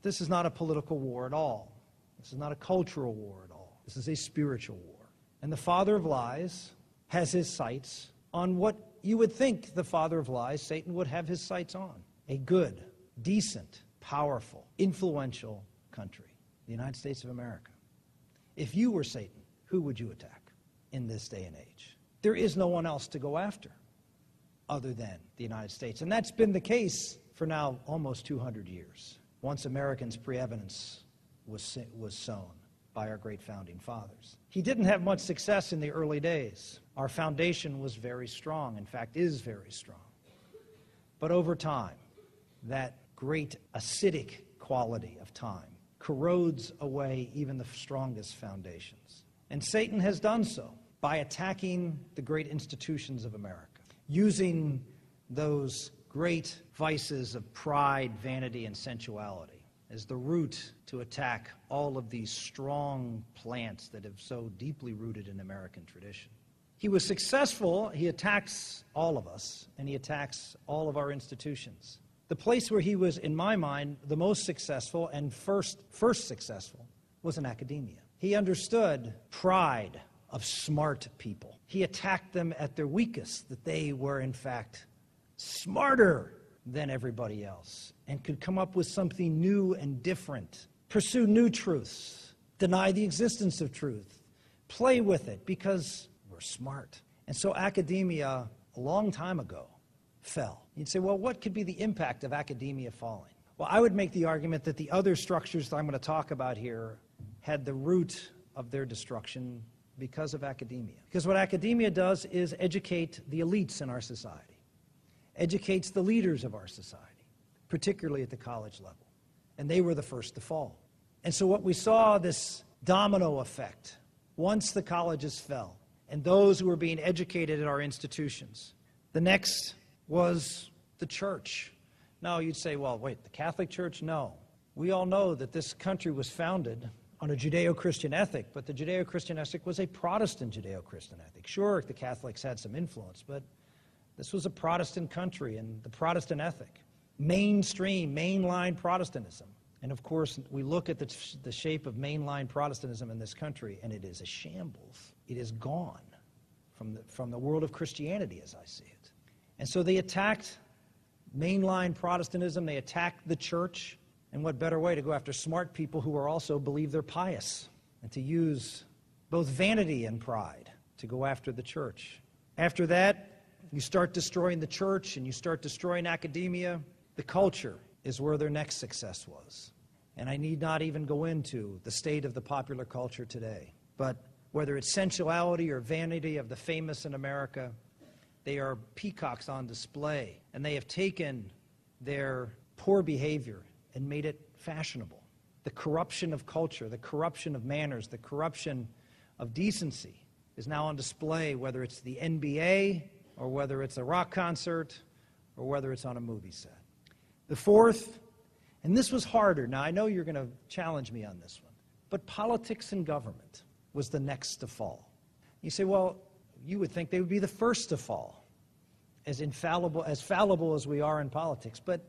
this is not a political war at all. This is not a cultural war at all. This is a spiritual war. And the father of lies has his sights on what you would think the father of lies, Satan, would have his sights on. A good, decent, powerful, influential country, the United States of America. If you were Satan, who would you attack in this day and age? There is no one else to go after other than the United States. And that's been the case for now almost 200 years, once Americans' preeminence was sown by our great founding fathers. He didn't have much success in the early days. Our foundation was very strong, in fact, is very strong. But over time, that great acidic quality of time corrodes away even the strongest foundations. And Satan has done so by attacking the great institutions of America, using those great vices of pride, vanity, and sensuality as the root to attack all of these strong plants that have so deeply rooted in American tradition. He was successful. He attacks all of us, and he attacks all of our institutions. The place where he was, in my mind, the most successful and first successful was in academia. He understood pride of smart people. He attacked them at their weakest, that they were, in fact, smarter than everybody else and could come up with something new and different, pursue new truths, deny the existence of truth, play with it because we're smart. And so academia, a long time ago, fell. You'd say, well, what could be the impact of academia falling? Well, I would make the argument that the other structures that I'm going to talk about here had the root of their destruction because of academia. Because what academia does is educate the elites in our society, educates the leaders of our society, particularly at the college level. And they were the first to fall. And so what we saw, this domino effect, once the colleges fell, and those who were being educated at our institutions, the next was the church. Now you'd say, well, wait, the Catholic Church? No. We all know that this country was founded on a Judeo-Christian ethic, but the Judeo-Christian ethic was a Protestant Judeo-Christian ethic. Sure, the Catholics had some influence, but this was a Protestant country and the Protestant ethic. Mainstream, mainline Protestantism. And of course, we look at the shape of mainline Protestantism in this country, and it is a shambles. It is gone from the world of Christianity as I see it. And so they attacked mainline Protestantism, they attacked the church, and what better way to go after smart people who are also believe they're pious, and to use both vanity and pride to go after the church. After that, you start destroying the church and you start destroying academia. The culture is where their next success was. And I need not even go into the state of the popular culture today. But whether it's sensuality or vanity of the famous in America, they are peacocks on display. And they have taken their poor behavior and made it fashionable. The corruption of culture, the corruption of manners, the corruption of decency is now on display, whether it's the NBA or whether it's a rock concert or whether it's on a movie set. The fourth, and this was harder. Now, I know you're going to challenge me on this one, but politics and government was the next to fall. You say, well, you would think they would be the first to fall, as fallible as we are in politics. But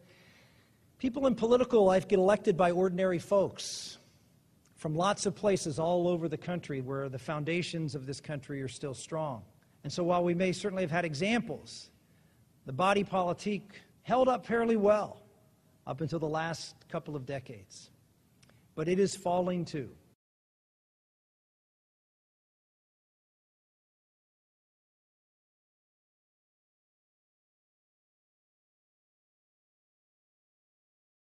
people in political life get elected by ordinary folks from lots of places all over the country where the foundations of this country are still strong. And so while we may certainly have had examples, the body politique held up fairly well up until the last couple of decades. But it is falling too.